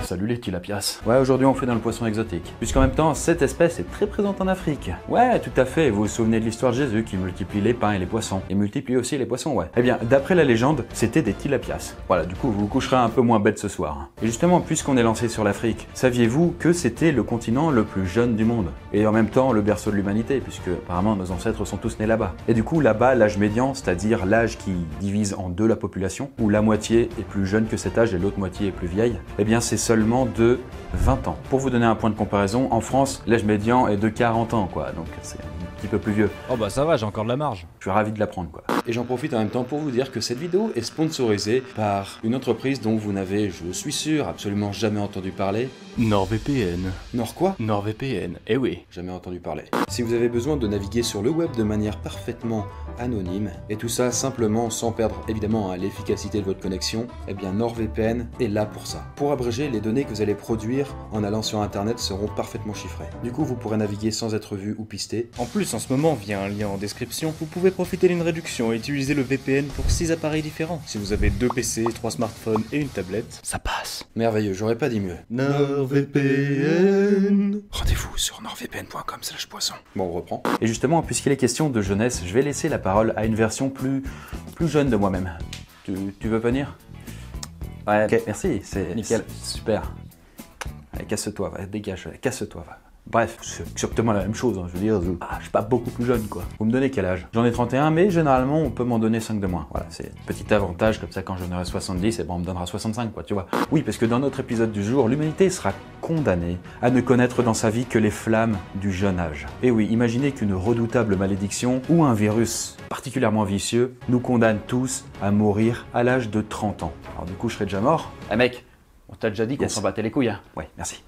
Salut les tilapias. Ouais, aujourd'hui on fait dans le poisson exotique. Puisqu'en même temps, cette espèce est très présente en Afrique. Ouais, tout à fait, vous vous souvenez de l'histoire de Jésus qui multiplie les pains et les poissons. Et multiplie aussi les poissons, ouais. Eh bien, d'après la légende, c'était des tilapias. Voilà, du coup, vous vous coucherez un peu moins bête ce soir. Et justement, puisqu'on est lancé sur l'Afrique, saviez-vous que c'était le continent le plus jeune du monde? Et en même temps, le berceau de l'humanité, puisque apparemment nos ancêtres sont tous nés là-bas. Et du coup, là-bas, l'âge médian, c'est-à-dire l'âge qui divise en deux la population, où la moitié est plus jeune que cet âge et l'autre moitié est plus vieille, eh bien c'est seulement de 20 ans. Pour vous donner un point de comparaison, en France, l'âge médian est de 40 ans, quoi. Donc c'est un petit peu plus vieux. Oh bah ça va, j'ai encore de la marge. Je suis ravi de l'apprendre, quoi. Et j'en profite en même temps pour vous dire que cette vidéo est sponsorisée par une entreprise dont vous n'avez, je suis sûr, absolument jamais entendu parler. NordVPN. Nord quoi? NordVPN, eh oui. Jamais entendu parler. Si vous avez besoin de naviguer sur le web de manière parfaitement anonyme, et tout ça simplement sans perdre évidemment l'efficacité de votre connexion, eh bien NordVPN est là pour ça. Pour abréger, les données que vous allez produire en allant sur internet seront parfaitement chiffrées. Du coup, vous pourrez naviguer sans être vu ou pisté. En plus, en ce moment, via un lien en description, vous pouvez profiter d'une réduction et utiliser le VPN pour 6 appareils différents. Si vous avez 2 PC, 3 smartphones et une tablette, ça passe. Merveilleux, j'aurais pas dit mieux. NordVPN. Rendez-vous sur nordvpn.com/poisson. Bon, on reprend. Et justement, puisqu'il est question de jeunesse, je vais laisser la parole à une version plus jeune de moi-même. Tu veux venir? Ouais, ok, merci, c'est nickel, super. Allez, casse-toi, va, dégage, casse-toi, va. Bref, c'est exactement la même chose, hein. Je veux dire, je suis pas beaucoup plus jeune, quoi. Vous me donnez quel âge? J'en ai 31, mais généralement, on peut m'en donner 5 de moins. Voilà, c'est un petit avantage, comme ça, quand j'en aurai 70, et bon, on me donnera 65, quoi, tu vois. Oui, parce que dans notre épisode du jour, l'humanité sera condamnée à ne connaître dans sa vie que les flammes du jeune âge. Et oui, imaginez qu'une redoutable malédiction ou un virus particulièrement vicieux nous condamne tous à mourir à l'âge de 30 ans. Alors du coup, je serais déjà mort. Eh mec, on t'a déjà dit qu'on s'en battait les couilles, hein? Ouais, merci.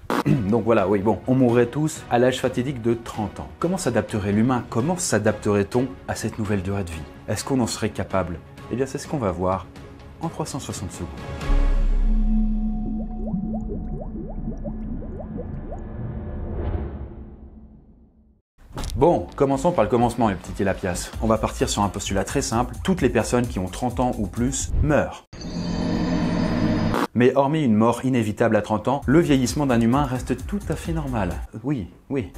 Donc voilà, oui, bon, on mourrait tous à l'âge fatidique de 30 ans. Comment s'adapterait l'humain? Comment s'adapterait-on à cette nouvelle durée de vie? Est-ce qu'on en serait capable? Eh bien, c'est ce qu'on va voir en 360 secondes. Bon, commençons par le commencement, les petits tilapias. On va partir sur un postulat très simple. Toutes les personnes qui ont 30 ans ou plus meurent. Mais hormis une mort inévitable à 30 ans, le vieillissement d'un humain reste tout à fait normal. Oui.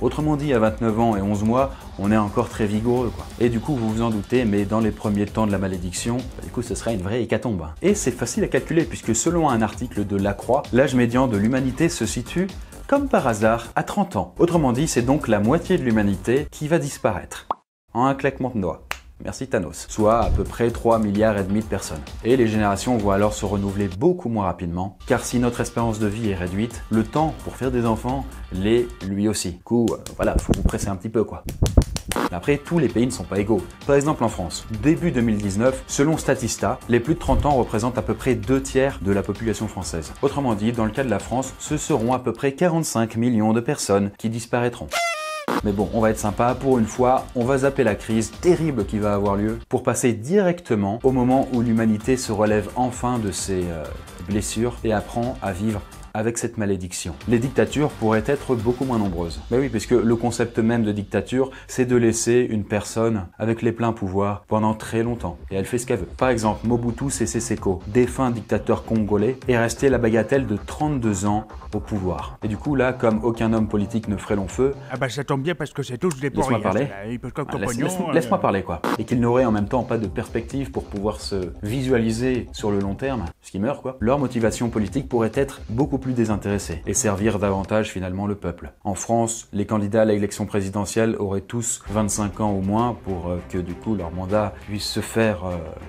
Autrement dit, à 29 ans et 11 mois, on est encore très vigoureux, quoi. Et du coup, vous vous en doutez, mais dans les premiers temps de la malédiction, du coup, ce serait une vraie hécatombe. Et c'est facile à calculer, puisque selon un article de La Croix, l'âge médian de l'humanité se situe, comme par hasard, à 30 ans. Autrement dit, c'est donc la moitié de l'humanité qui va disparaître. En un claquement de doigts. Merci Thanos. Soit à peu près 3,5 milliards de personnes. Et les générations vont alors se renouveler beaucoup moins rapidement, car si notre espérance de vie est réduite, le temps pour faire des enfants l'est lui aussi. Du coup, voilà, faut vous presser un petit peu, quoi. Après, tous les pays ne sont pas égaux. Par exemple en France, début 2019, selon Statista, les plus de 30 ans représentent à peu près 2/3 de la population française. Autrement dit, dans le cas de la France, ce seront à peu près 45 millions de personnes qui disparaîtront. Mais bon, on va être sympa, pour une fois, on va zapper la crise terrible qui va avoir lieu pour passer directement au moment où l'humanité se relève enfin de ses blessures et apprend à vivre avec cette malédiction. Les dictatures pourraient être beaucoup moins nombreuses. Mais oui, puisque le concept même de dictature, c'est de laisser une personne avec les pleins pouvoirs pendant très longtemps. Et elle fait ce qu'elle veut. Par exemple, Mobutu Sese Seko, défunt dictateur congolais, est resté la bagatelle de 32 ans au pouvoir. Et du coup, là, comme aucun homme politique ne ferait long feu... Ah bah ça tombe bien parce que c'est tous des Laisse-moi parler. Laisse-moi parler parler, quoi. Et qu'il n'aurait en même temps pas de perspective pour pouvoir se visualiser sur le long terme, parce qu'ils meurent, quoi. Leur motivation politique pourrait être beaucoup plus désintéressés et servir davantage finalement le peuple. En France, les candidats à l'élection présidentielle auraient tous 25 ans au moins pour que du coup leur mandat puisse se faire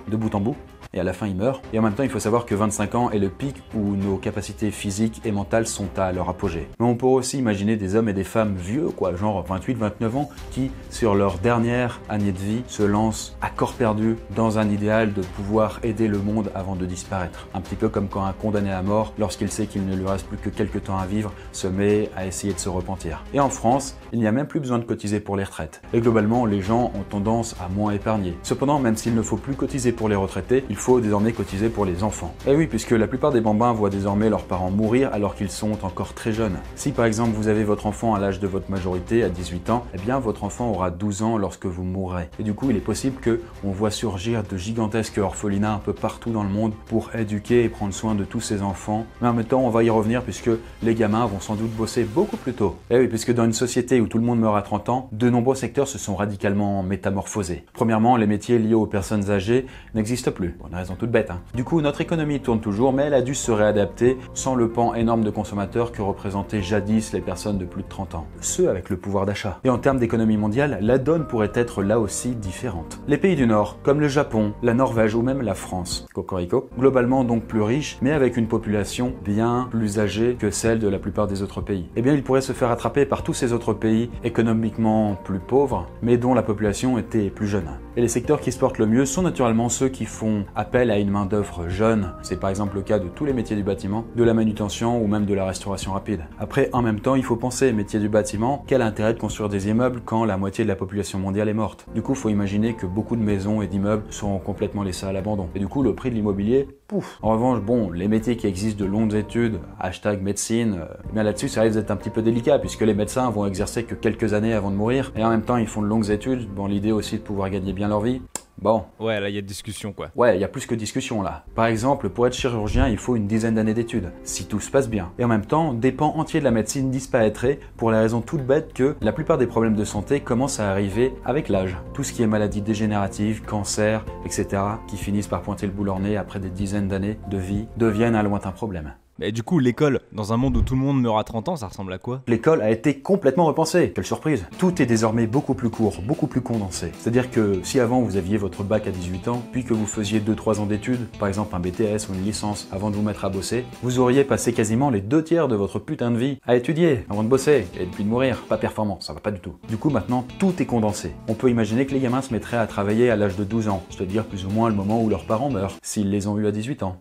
de bout en bout. Et à la fin, ils meurent. Et en même temps, il faut savoir que 25 ans est le pic où nos capacités physiques et mentales sont à leur apogée. Mais on pourrait aussi imaginer des hommes et des femmes vieux, quoi, genre 28-29 ans, qui, sur leur dernière année de vie, se lancent à corps perdu dans un idéal de pouvoir aider le monde avant de disparaître. Un petit peu comme quand un condamné à mort, lorsqu'il sait qu'il ne lui reste plus que quelques temps à vivre, se met à essayer de se repentir. Et en France, il n'y a même plus besoin de cotiser pour les retraites. Et globalement, les gens ont tendance à moins épargner. Cependant, même s'il ne faut plus cotiser pour les retraités, il faut désormais cotiser pour les enfants. Et oui, puisque la plupart des bambins voient désormais leurs parents mourir alors qu'ils sont encore très jeunes. Si par exemple vous avez votre enfant à l'âge de votre majorité, à 18 ans, eh bien votre enfant aura 12 ans lorsque vous mourrez. Et du coup, il est possible qu'on voit surgir de gigantesques orphelinats un peu partout dans le monde pour éduquer et prendre soin de tous ces enfants. Mais en même temps, on va y revenir puisque les gamins vont sans doute bosser beaucoup plus tôt. Et oui, puisque dans une société où tout le monde meurt à 30 ans, de nombreux secteurs se sont radicalement métamorphosés. Premièrement, les métiers liés aux personnes âgées n'existent plus. Pour une raison toute bête, hein. Du coup, notre économie tourne toujours, mais elle a dû se réadapter sans le pan énorme de consommateurs que représentaient jadis les personnes de plus de 30 ans. Ceux avec le pouvoir d'achat. Et en termes d'économie mondiale, la donne pourrait être là aussi différente. Les pays du Nord, comme le Japon, la Norvège ou même la France, cocorico, globalement donc plus riches, mais avec une population bien plus âgée que celle de la plupart des autres pays. Eh bien, ils pourraient se faire attraper par tous ces autres pays économiquement plus pauvres, mais dont la population était plus jeune. Et les secteurs qui se portent le mieux sont naturellement ceux qui font appel à une main-d'œuvre jeune. C'est par exemple le cas de tous les métiers du bâtiment, de la manutention ou même de la restauration rapide. Après, en même temps, il faut penser, métier du bâtiment, quel intérêt de construire des immeubles quand la moitié de la population mondiale est morte? Du coup, il faut imaginer que beaucoup de maisons et d'immeubles seront complètement laissés à l'abandon. Et du coup, le prix de l'immobilier, pouf. En revanche, bon, les métiers qui existent de longues études, hashtag médecine, bien là-dessus, ça risque d'être un petit peu délicat puisque les médecins vont exercer que quelques années avant de mourir. Et en même temps, ils font de longues études, dans l'idée aussi de pouvoir gagner bien leur vie. Bon. Ouais, là, il y a discussion, quoi. Ouais, il y a plus que discussion là. Par exemple, pour être chirurgien, il faut une dizaine d'années d'études, si tout se passe bien. Et en même temps, des pans entiers de la médecine disparaîtraient pour la raison toute bête que la plupart des problèmes de santé commencent à arriver avec l'âge. Tout ce qui est maladies dégénératives, cancer, etc., qui finissent par pointer le bout leur nez après des dizaines d'années de vie, deviennent un lointain problème. Mais du coup, l'école, dans un monde où tout le monde meurt à 30 ans, ça ressemble à quoi? L'école a été complètement repensée. Quelle surprise! Tout est désormais beaucoup plus court, beaucoup plus condensé. C'est-à-dire que si avant vous aviez votre bac à 18 ans, puis que vous faisiez 2-3 ans d'études, par exemple un BTS ou une licence, avant de vous mettre à bosser, vous auriez passé quasiment les 2/3 de votre putain de vie à étudier, avant de bosser, et puis de mourir. Pas performant, ça va pas du tout. Du coup, maintenant, tout est condensé. On peut imaginer que les gamins se mettraient à travailler à l'âge de 12 ans, c'est-à-dire plus ou moins le moment où leurs parents meurent, s'ils les ont eus à 18 ans.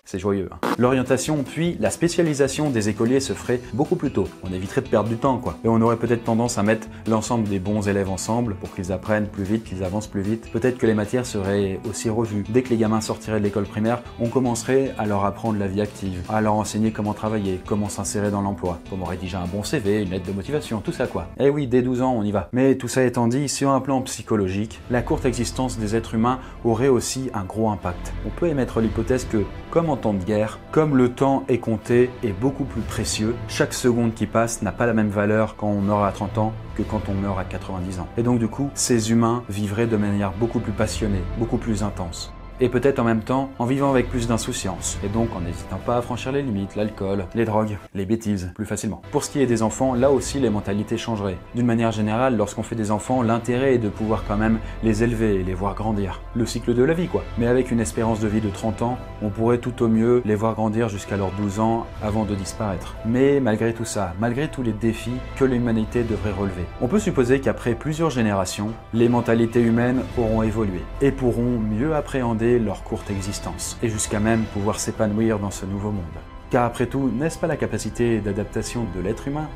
C'est joyeux. Hein. L'orientation puis la spécialisation des écoliers se ferait beaucoup plus tôt. On éviterait de perdre du temps, quoi. Et on aurait peut-être tendance à mettre l'ensemble des bons élèves ensemble pour qu'ils apprennent plus vite, qu'ils avancent plus vite. Peut-être que les matières seraient aussi revues. Dès que les gamins sortiraient de l'école primaire, on commencerait à leur apprendre la vie active, à leur enseigner comment travailler, comment s'insérer dans l'emploi, comment rédiger un bon CV, une lettre de motivation, tout ça, quoi. Eh oui, dès 12 ans, on y va. Mais tout ça étant dit, sur un plan psychologique, la courte existence des êtres humains aurait aussi un gros impact. On peut émettre l'hypothèse que, comme en temps de guerre, comme le temps est compté et beaucoup plus précieux, chaque seconde qui passe n'a pas la même valeur quand on meurt à 30 ans que quand on meurt à 90 ans. Et donc du coup, ces humains vivraient de manière beaucoup plus passionnée, beaucoup plus intense. Et peut-être en même temps en vivant avec plus d'insouciance, et donc en n'hésitant pas à franchir les limites, l'alcool, les drogues, les bêtises, plus facilement. Pour ce qui est des enfants, là aussi les mentalités changeraient. D'une manière générale, lorsqu'on fait des enfants, l'intérêt est de pouvoir quand même les élever et les voir grandir. Le cycle de la vie, quoi. Mais avec une espérance de vie de 30 ans, on pourrait tout au mieux les voir grandir jusqu'à leurs 12 ans avant de disparaître. Mais malgré tout ça, malgré tous les défis que l'humanité devrait relever, on peut supposer qu'après plusieurs générations, les mentalités humaines auront évolué et pourront mieux appréhender leur courte existence, et jusqu'à même pouvoir s'épanouir dans ce nouveau monde. Car après tout, n'est-ce pas la capacité d'adaptation de l'être humain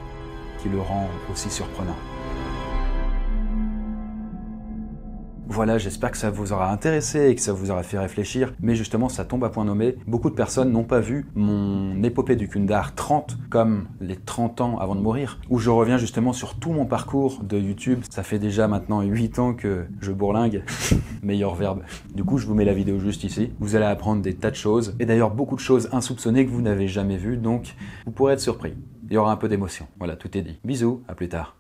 qui le rend aussi surprenant? Voilà, j'espère que ça vous aura intéressé et que ça vous aura fait réfléchir, mais justement ça tombe à point nommé. Beaucoup de personnes n'ont pas vu mon épopée du Kundar 30 comme les 30 ans avant de mourir, où je reviens justement sur tout mon parcours de YouTube. Ça fait déjà maintenant 8 ans que je bourlingue, meilleur verbe. Du coup je vous mets la vidéo juste ici, vous allez apprendre des tas de choses, et d'ailleurs beaucoup de choses insoupçonnées que vous n'avez jamais vues, donc vous pourrez être surpris. Il y aura un peu d'émotion. Voilà, tout est dit. Bisous, à plus tard.